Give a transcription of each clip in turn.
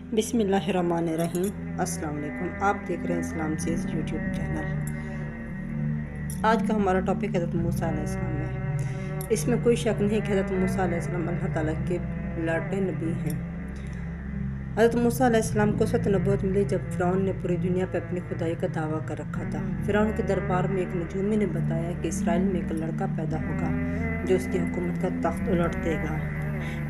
بسم اللہ الرحمن الرحیم۔ السلام علیکم، آپ دیکھ رہے ہیں اسلام سیز یوٹیوب چینل۔ آج کا ہمارا ٹاپک حضرت موسیٰ علیہ السلام ہے۔ اس میں کوئی شک نہیں کہ حضرت موسیٰ علیہ السلام اللہ تعالیٰ کے لاڈلے نبی ہیں۔ حضرت موسیٰ علیہ السلام کو وسعت نبوت ملی جب فرعون نے پوری دنیا پہ اپنی خدائی کا دعویٰ کر رکھا تھا۔ فرعون کے دربار میں ایک نجومی نے بتایا کہ اسرائیل میں ایک لڑکا پیدا ہوگا جو اس کی حکومت کا تخت الٹ دے گا۔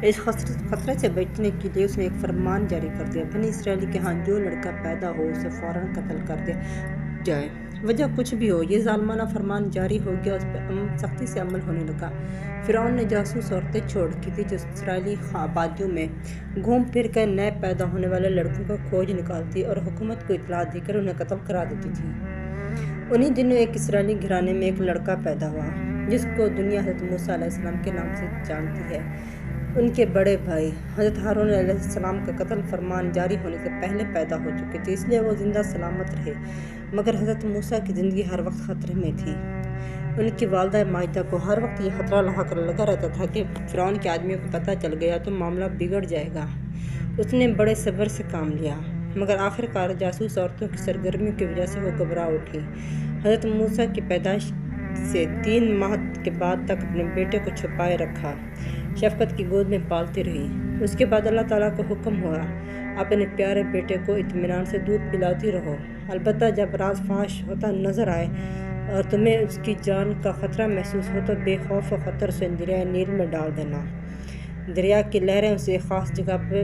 اس خطرے سے بچنے کے لیے اس نے ایک فرمان جاری کر دیا، بنی اسرائیل کے ہاں جو لڑکا پیدا ہو اسے فوراً قتل کر دیا جائے، وجہ کچھ بھی ہو۔ یہ ظالمانہ فرمان جاری ہو گیا، اس پہ سختی سے عمل ہونے لگا۔ فرعون نے جاسوس عورتیں چھوڑ کی تھی جو اسرائیلی آبادیوں میں گھوم پھر کر نئے پیدا ہونے والے لڑکوں کا کھوج نکالتی اور حکومت کو اطلاع دے کر انہیں قتل کرا دیتی تھی۔ انہی دنوں ایک اسرائیلی گھرانے میں ایک لڑکا پیدا ہوا جس کو دنیا حضرت موسیٰ علیہ السلام کے نام سے جانتی ہے۔ ان کے بڑے بھائی حضرت ہارون علیہ السلام کا قتل فرمان جاری ہونے سے پہلے پیدا ہو چکے تھے، اس لیے وہ زندہ سلامت رہے، مگر حضرت موسیٰ کی زندگی ہر وقت خطرے میں تھی۔ ان کی والدہ مائدہ کو ہر وقت یہ خطرہ لگا رہتا تھا کہ فرعون کے آدمیوں کو پتہ چل گیا تو معاملہ بگڑ جائے گا۔ اس نے بڑے صبر سے کام لیا، مگر آخرکار جاسوس عورتوں کی سرگرمیوں کی وجہ سے وہ گھبرا اٹھی۔ حضرت موسیٰ کی پیدائش سے 3 ماہ کے بعد تک اپنے بیٹے کو چھپائے رکھا، شفقت کی گود میں پالتی رہی۔ اس کے بعد اللہ تعالیٰ کو حکم ہوا، اپنے پیارے بیٹے کو اطمینان سے دودھ پلاتی رہو، البتہ جب راز فاش ہوتا نظر آئے اور تمہیں اس کی جان کا خطرہ محسوس ہو تو بے خوف و خطر سے دریائے نیل میں ڈال دینا۔ دریا کی لہریں اسے ایک خاص جگہ پہ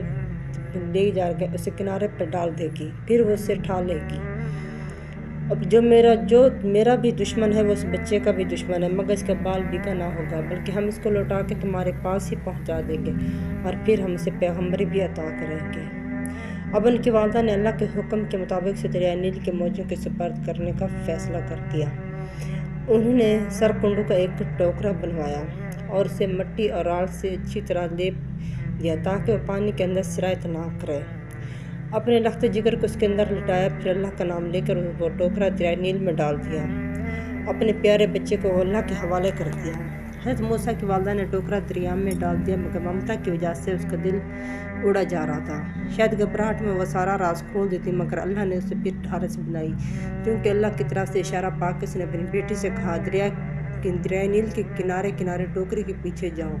لے جا کے اسے کنارے پر ڈال دے گی، پھر وہ اسے اٹھا لے گی۔ اب جو میرا بھی دشمن ہے وہ اس بچے کا بھی دشمن ہے، مگر اس کا بال بیکا نہ ہوگا، بلکہ ہم اس کو لوٹا کے تمہارے پاس ہی پہنچا دیں گے اور پھر ہم اسے پیغمبری بھی عطا کریں گے۔ اب ان کی والدہ نے اللہ کے حکم کے مطابق اسے دریائے نیل کے موجوں کے سپرد کرنے کا فیصلہ کر دیا۔ انہوں نے سرکنڈوں کا ایک ٹوکرا بنوایا اور اسے مٹی اور راڑ سے اچھی طرح لیپ دیا تاکہ وہ پانی کے اندر سرایت نہ کرے۔ اپنے لخت جگر کو اس کے اندر لٹایا، پھر اللہ کا نام لے کر وہ ٹوکرا دریائے نیل میں ڈال دیا، اپنے پیارے بچے کو اللہ کے حوالے کر دیا۔ حضرت موسیٰ کی والدہ نے ٹوکرا دریا میں ڈال دیا، مگر ممتا کی وجہ سے اس کا دل اڑا جا رہا تھا۔ شاید گھبراہٹ میں وہ سارا راز کھول دیتی، مگر اللہ نے اسے پھر ڈھارس بنائی، کیونکہ اللہ کی طرف سے اشارہ پا کے اس نے اپنی بیٹی سے کہا، دریائے نیل کے کنارے کنارے ٹوکرے کے پیچھے جاؤ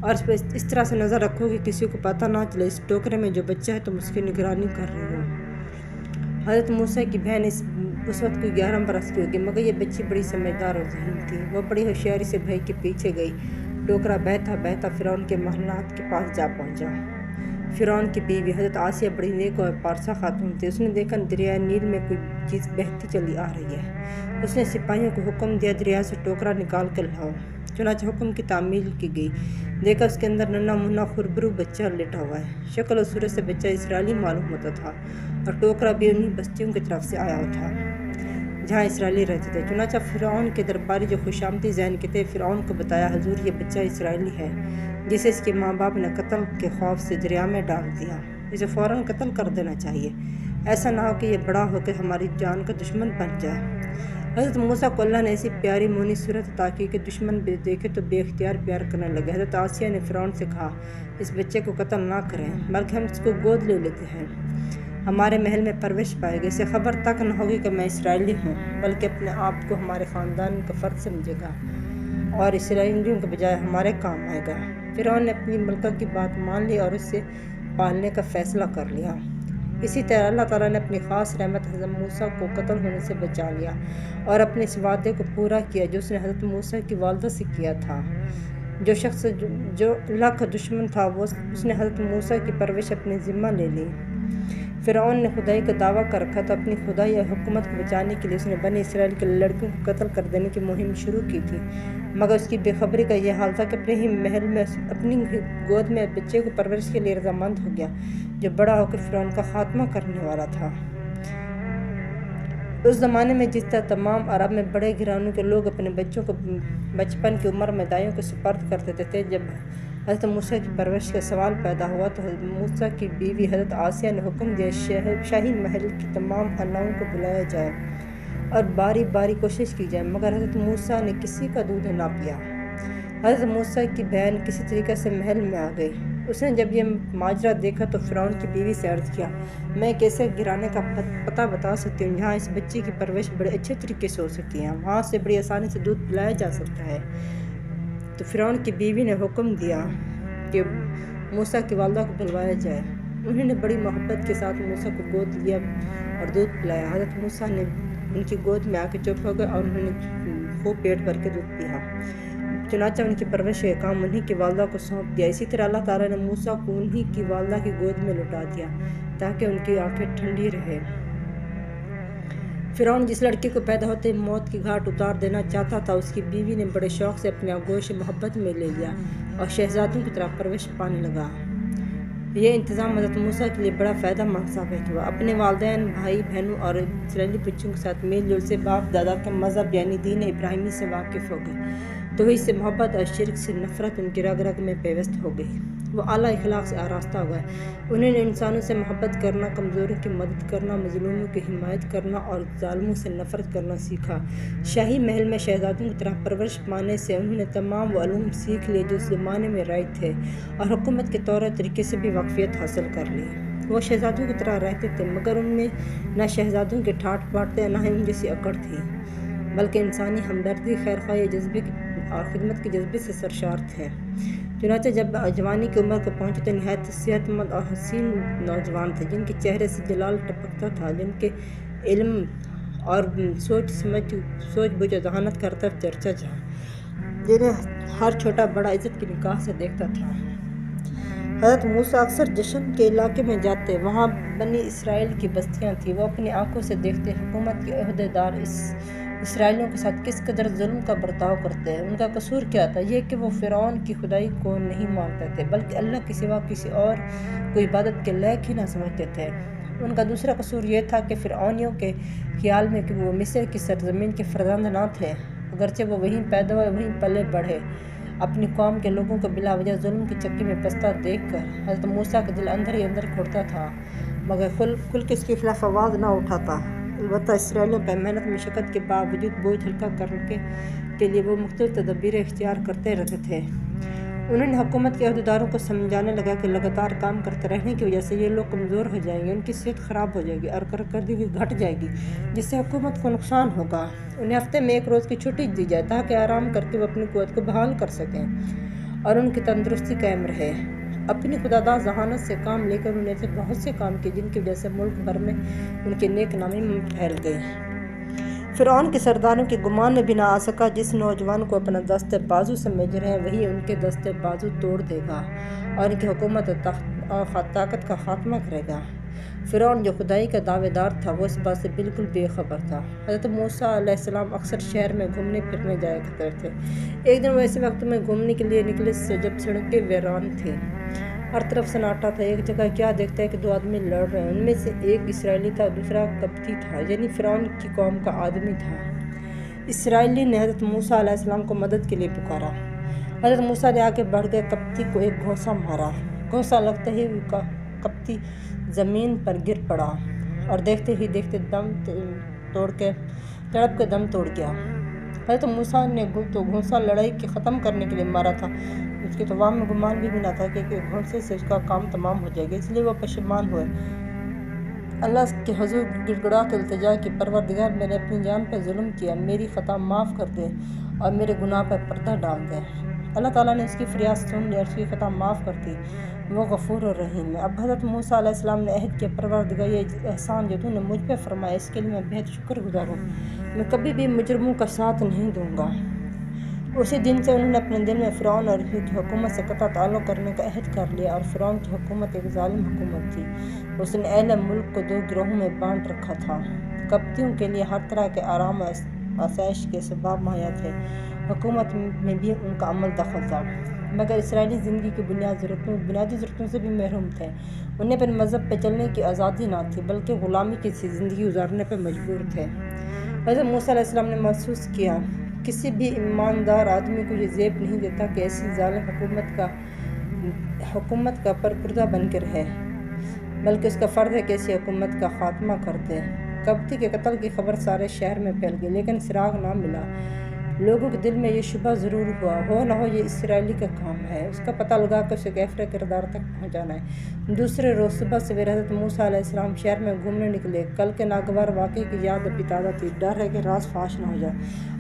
اور اس پہ اس طرح سے نظر رکھو کہ کسی کو پتہ نہ چلے اس ٹوکرے میں جو بچہ ہے تم اس کی نگرانی کر رہے ہو۔ حضرت موسیٰ کی بہن اس وقت کوئی 11 برس کی ہوگی، مگر یہ بچی بڑی سمجھدار اور ذہین تھی۔ وہ بڑی ہوشیاری سے بھائی کے پیچھے گئی۔ ٹوکرا بہتا بہتا فرعون کے محلات کے پاس جا پہنچا۔ فرعون کی بیوی حضرت آسیہ بڑی نیک اور پارسا خاتون تھی۔ اس نے دیکھا دریائے نیل میں کوئی چیز بہتی چلی آ رہی ہے۔ اس نے سپاہیوں کو حکم دیا، دریا سے ٹوکرا نکال کر لاؤ۔ چنانچہ حکم کی تعمیل کی گئی۔ دیکھا اس کے اندر ننھا منھا خربرو بچہ لیٹا ہوا ہے۔ شکل و صورت سے بچہ اسرائیلی معلوم ہوتا تھا اور ٹوکرا بھی انہی بستیوں کی طرف سے آیا تھا جہاں اسرائیلی رہتے تھے۔ چنانچہ فرعون کے درباری جو خوش آمدید ذہن کے تھے، فرعون کو بتایا، حضور یہ بچہ اسرائیلی ہے جسے اس کے ماں باپ نے قتل کے خوف سے دریا میں ڈال دیا، اسے فوراً قتل کر دینا چاہیے، ایسا نہ ہو کہ یہ بڑا ہو کے ہماری جان کا دشمن بن جائے۔ حضرت موسیٰ کو اللہ نے ایسی پیاری مونی صورت عطا کی کہ دشمن بھی دیکھے تو بے اختیار پیار کرنے لگے۔ حضرت آسیہ نے فرعون سے کہا، اس بچے کو قتل نہ کریں، بلکہ ہم اس کو گود لے لیتے ہیں، ہمارے محل میں پرورش پائے گا، اسے خبر تک نہ ہوگی کہ میں اسرائیلی ہوں، بلکہ اپنے آپ کو ہمارے خاندان کا فرد سمجھے گا اور اسرائیلیوں کے بجائے ہمارے کام آئے گا۔ فرعون نے اپنی ملکہ کی بات مان لی اور اسے پالنے کا فیصلہ کر لیا۔ اسی طرح اللہ تعالیٰ نے اپنی خاص رحمت حضرت موسیٰ کو قتل ہونے سے بچا لیا اور اپنے اس وعدے کو پورا کیا جو اس نے حضرت موسیٰ کی والدہ سے کیا تھا۔ جو شخص جو اللہ کا دشمن تھا اس نے حضرت موسیٰ کی پرورش اپنے ذمہ لے لی۔ فرعون نے خدائی کا دعویٰ کر رکھا تھا، اپنی خدائی اور حکومت کو بچانے کے لیے اس نے بنی اسرائیل کے لڑکوں کو قتل کر دینے کی مہم شروع کی تھی، مگر اس کی بے خبری کا یہ حال تھا کہ اپنے ہی محل میں اپنی گود میں بچے کو پرورش کے لیے رضامند ہو گیا جو بڑا ہو کر فرعون کا خاتمہ کرنے والا تھا۔ اس زمانے میں جس طرح تمام عرب میں بڑے گھرانوں کے لوگ اپنے بچوں کو بچپن کی عمر میں دائیوں کو سپرد کر دیتے تھے، جب حضرت موسیٰ کی پرورش کا سوال پیدا ہوا تو حضرت موسیٰ کی بیوی حضرت آسیہ نے حکم دیا، شاہی محل کی تمام اناؤں کو بلایا جائے اور باری باری کوشش کی جائے، مگر حضرت موسیٰ نے کسی کا دودھ نہ پیا۔ حضرت موسیٰ کی بہن کسی طریقے سے محل میں آ گئی۔ اس نے جب یہ ماجرا دیکھا تو فرعون کی بیوی سے عرض کیا، میں کیسے گرانے کا پتہ بتا سکتی ہوں جہاں اس بچے کی پرورش بڑے اچھے طریقے سے ہو سکتی ہے، وہاں سے بڑی آسانی سے دودھ پلایا جا سکتا ہے۔ تو فرعون کی بیوی نے حکم دیا کہ موسیٰ کی والدہ کو بلوایا جائے۔ انہوں نے بڑی محبت کے ساتھ موسیٰ کو گود لیا اور دودھ پلایا۔ حضرت موسیٰ نے ان کی گود میں آ کے چپ ہو گئے اور انہوں نے خوب پیٹ بھر کے دودھ پیا۔ چنانچہ ان کی پرورش کا کام انہی کی والدہ کو سونپ دیا۔ اسی طرح اللہ تعالیٰ نے موسیٰ کو انہی کی والدہ کی گود میں لٹا دیا تاکہ ان کی آنکھیں ٹھنڈی رہے۔ فرعون جس لڑکی کو پیدا ہوتے ہی موت کی گھاٹ اتار دینا چاہتا تھا، اس کی بیوی نے بڑے شوق سے اپنے آغوش محبت میں لے لیا اور شہزادوں کی طرح پرورش پانے لگا۔ یہ انتظام حضرت موسیٰ کے لیے بڑا فائدہ مند ثابت ہوا۔ اپنے والدین، بھائی بہنوں اور اسرائیلی بچوں کے ساتھ میل جول سے باپ دادا کے مذہب یعنی دین ابراہیمی سے واقف ہو گئے۔ توحید سے محبت اور شرک سے نفرت ان کی رگ رگ میں پیوست ہو گئی۔ وہ اعلیٰ اخلاق سے آراستہ ہو گئے۔ انہوں نے انسانوں سے محبت کرنا، کمزوروں کی مدد کرنا، مظلوموں کی حمایت کرنا اور ظالموں سے نفرت کرنا سیکھا۔ شاہی محل میں شہزادوں کی طرح پرورش پانے سے انہوں نے تمام وہ علوم سیکھ لیے جو اس زمانے میں رائج تھے اور حکومت کے طور طریقے سے بھی واقفیت حاصل کر لی۔ وہ شہزادوں کی طرح رہتے تھے مگر ان میں نہ شہزادوں کے ٹھاٹ باٹ تھے، نہ ہی ان جیسی اکڑ تھی، بلکہ انسانی ہمدردی، خیرخواہی جذبے اور خدمت کے جذبے سے سرشار تھے۔ چنانچہ جب جوانی کی عمر کو پہنچے تو نہایت صحت مند اور حسین نوجوان تھے، جن کے چہرے سے جلال ٹپکتا تھا، جن کے علم اور سوچ بوجھ اور ذہانت کا رطب چرچا تھا، جنہیں ہر چھوٹا بڑا عزت کی نگاہ سے دیکھتا تھا۔ حضرت موسیٰ اکثر جشن کے علاقے میں جاتے، وہاں بنی اسرائیل کی بستیاں تھیں۔ وہ اپنی آنکھوں سے دیکھتے حکومت کے عہدیدار اسرائیلیوں کے ساتھ کس قدر ظلم کا برتاؤ کرتے ہیں۔ ان کا قصور کیا تھا؟ یہ کہ وہ فرعون کی خدائی کو نہیں مانتے تھے بلکہ اللہ کے سوا کسی اور کو عبادت کے لائق ہی نہ سمجھتے تھے۔ ان کا دوسرا قصور یہ تھا کہ فرعونیوں کے خیال میں کہ وہ مصر کی سرزمین کے فرزند نہ تھے، اگرچہ وہ وہیں پیدا ہوئے، وہیں پلے بڑھے۔ اپنی قوم کے لوگوں کو بلا وجہ ظلم کی چکی میں پستا دیکھ کر حضرت موسیٰ کا دل اندر ہی اندر گھٹتا تھا مگر کھل کے اس کے خلاف آواز نہ اٹھاتا۔ البتہ اسرائیلیوں پر محنت مشقت کے باوجود بوجھ ہلکا کرنے کے لیے وہ مختلف تدابیر اختیار کرتے رہتے تھے۔ انہوں نے حکومت کے عہدیداروں کو سمجھانے لگا کہ لگاتار کام کرتے رہنے کی وجہ سے یہ لوگ کمزور ہو جائیں گے، ان کی صحت خراب ہو جائے گی اور کارکردگی گھٹ جائے گی، جس سے حکومت کو نقصان ہوگا۔ انہیں ہفتے میں 1 روز کی چھٹی دی جائے تاکہ آرام کر کے وہ اپنی قوت کو بحال کر سکیں اور ان کی تندرستی قائم رہے۔ اپنی خوددار ذہانت سے کام لے کر انہوں نے ایسے بہت سے کام کیے جن کی وجہ سے ملک بھر میں ان کی نیک نامی پھیل گئی۔ فرعون کے سرداروں کے گمان میں بھی نہ آ سکا جس نوجوان کو اپنا دست بازو سمجھ رہے ہیں وہی ان کے دست بازو توڑ دے گا اور ان کی حکومت اور طاقت کا خاتمہ کرے گا۔ فرعون جو خدائی کا دعوے دار تھا وہ اس بات سے بالکل بے خبر تھا۔ حضرت موسیٰ علیہ السلام اکثر شہر میں گھومنے پھرنے جایا کرتے تھے۔ ایک دن وہ ایسے وقت میں گھومنے کے لیے نکلے جب سڑکیں ویران تھیں، ہر طرف سناٹا تھا۔ ایک جگہ کیا دیکھتا ہے کہ 2 آدمی لڑ رہے ہیں، ان میں سے ایک اسرائیلی تھا اور دوسرا قبطی تھا، یعنی فرعون کی قوم کا آدمی تھا۔ اسرائیلی نے حضرت موسیٰ علیہ السلام کو مدد کے لیے پکارا۔ حضرت موسیٰ نے آگے بڑھ گئے، قبطی کو ایک گھونسا مارا۔ گھونسا لگتے ہی قبطی زمین پر گر پڑا اور دیکھتے ہی دیکھتے تڑپ کے دم توڑ گیا۔ حضرت موسیٰ نے تو گھونسا لڑائی کے ختم کرنے کے لیے مارا تھا، اس کے توام میں گمان بھی نہ تھا کہ گھونسے سے اس کا کام تمام ہو جائے گا، اس لیے وہ پشیمان ہوئے۔ اللہ کے حضور گڑ گڑا کے التجا کی، پروردگار میں نے اپنی جان پر ظلم کیا، میری خطا معاف کر دے اور میرے گناہ پر پردہ ڈال دے۔ اللہ تعالیٰ نے اس کی فریاد سن لی اور اس کی خطا معاف کر دی، وہ غفور اور رحیم ہے۔ اب حضرت موسیٰ علیہ السلام نے عہد کیا، پروردگار یہ احسان جو تو نے مجھ پہ فرمایا اس کے لیے میں بہت شکر گزار ہوں، میں کبھی بھی مجرموں کا ساتھ نہیں دوں گا۔ اسی دن سے انہوں نے اپنے دل میں فرعون اور کی حکومت سے قطع تعلق کرنے کا عہد کر لیا، اور فرعون کی حکومت ایک ظالم حکومت تھی۔ اس نے اہل ملک کو 2 گروہوں میں بانٹ رکھا تھا۔ قبطیوں کے لیے ہر طرح کے آرام و آسائش کے اسباب مہیا تھے، حکومت میں بھی ان کا عمل دخل تھا، مگر اسرائیلی زندگی کی بنیادی ضرورتوں سے بھی محروم تھے۔ انہیں اپنے مذہب پہ چلنے کی آزادی نہ تھی بلکہ غلامی کی زندگی گزارنے پہ مجبور تھے۔ حضرت موسیٰ علیہ السلام نے محسوس کیا کسی بھی ایماندار آدمی کو یہ زیب نہیں دیتا کہ ایسی ظالم حکومت کا پرپردہ بن کے رہے، بلکہ اس کا فرض ہے کہ ایسی حکومت کا خاتمہ کر دے۔ قبطی کے قتل کی خبر سارے شہر میں پھیل گئی لیکن سراغ نہ ملا۔ لوگوں کے دل میں یہ شبہ ضرور ہوا ہو نہ ہو یہ اسرائیلی کا کام ہے، اس کا پتہ لگا کر اسے کیفر کردار تک پہنچانا ہے۔ دوسرے روز صبح سویرے حضرت موسیٰ علیہ السلام شہر میں گھومنے نکلے۔ کل کے ناگوار واقعے کی یاد ابھی تازہ تھی، ڈر ہے کہ راز فاش نہ ہو جائے،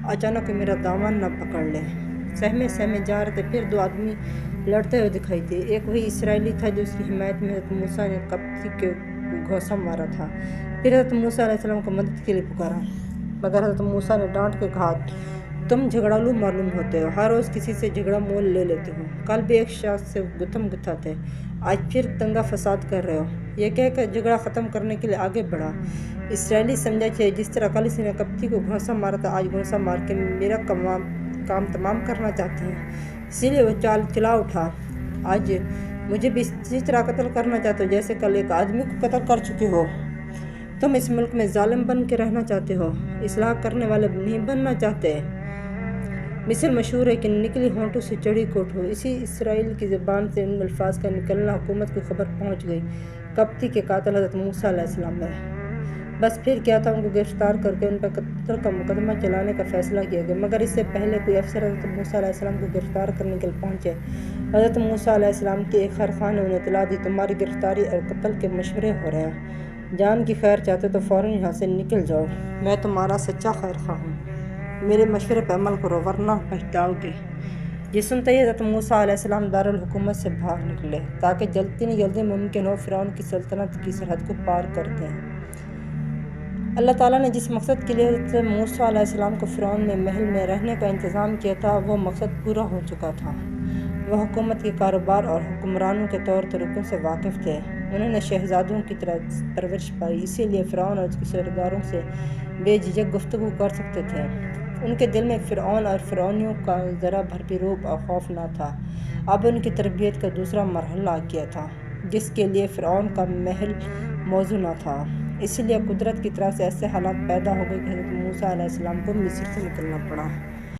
اچانک میرا دامن نہ پکڑ لے۔ سہمے جا رہے تھے، پھر دو آدمی لڑتے ہوئے دکھائی دیے۔ ایک وہی اسرائیلی تھا جو اس کی حمایت میں حضرت موسیٰ نے قبطی کے گھوسا مارا تھا۔ پھر حضرت موسیٰ علیہ السلام کو مدد کے لیے پکارا، مگر حضرت موسیٰ نے ڈانٹ کے کہا، تم جھگڑالو معلوم ہوتے ہو، ہر روز کسی سے جھگڑا مول لے لیتے ہو، کل بھی ایک شخص سے گتھم گتھا تھے، آج پھر دنگا فساد کر رہے ہو۔ یہ کہہ کر جھگڑا ختم کرنے کے لیے آگے بڑھا۔ اسرائیلی سمجھا کہ جس طرح کل اس نے قبطی کو گھوسا مارا تھا، آج گھوسا مار کے میرا کام تمام کرنا چاہتے ہیں، اسی لیے وہ چلا اٹھا، آج مجھے بھی اسی طرح قتل کرنا چاہتے ہو جیسے کل ایک آدمی کو قتل کر چکے ہو۔ تم اس ملک میں ظالم بن کے رہنا چاہتے ہو، اصلاح کرنے والے نہیں بننا چاہتے۔ مثل مشہور ہے کہ نکلی ہونٹوں سے چڑھی کوٹ ہو۔ اسی اسرائیل کی زبان سے ان الفاظ کا نکلنا حکومت کو خبر پہنچ گئی، قبطی کے قاتل حضرت موسیٰ علیہ السلام ہے۔ بس پھر کیا تھا، ان کو گرفتار کر کے ان پر قتل کا مقدمہ چلانے کا فیصلہ کیا گیا، مگر اس سے پہلے کوئی افسر حضرت موسیٰ علیہ السلام کو گرفتار کرنے کے لیے پہنچے۔ حضرت موسیٰ علیہ السلام کی ایک خیرخواہ نے انہیں اطلاع دی، تمہاری گرفتاری اور قتل کے مشورے ہو رہے ہیں، جان کی خیر چاہتے تو فوراً یہاں سے نکل جاؤ، میں تمہارا سچا خیرخواہ ہوں، میرے مشورے پر عمل کرو ورنہ پچھتاؤ گے۔ یہ سنتے ہی حضرت موسیٰ علیہ السلام دارالحکومت سے باہر نکلے تاکہ جلدی ممکن ہو فرعون کی سلطنت کی سرحد کو پار کر دیں۔ اللہ تعالیٰ نے جس مقصد کے لیے حضرت موسیٰ علیہ السلام کو فرعون میں محل میں رہنے کا انتظام کیا تھا، وہ مقصد پورا ہو چکا تھا۔ وہ حکومت کے کاروبار اور حکمرانوں کے طور طریقوں سے واقف تھے، انہوں نے شہزادوں کی طرح پرورش پائی، اسی لیے فرعون اور اس کے سرداروں سے بے جھجک گفتگو کر سکتے تھے۔ ان کے دل میں فرعون اور فرعونیوں کا ذرا بھر بھی رعب اور خوف نہ تھا۔ اب ان کی تربیت کا دوسرا مرحلہ آ گیا تھا، جس کے لیے فرعون کا محل موزوں نہ تھا۔ اسی لیے قدرت کی طرف سے ایسے حالات پیدا ہو گئے کہ حضرت موسیٰ علیہ السلام کو مصر سے نکلنا پڑا۔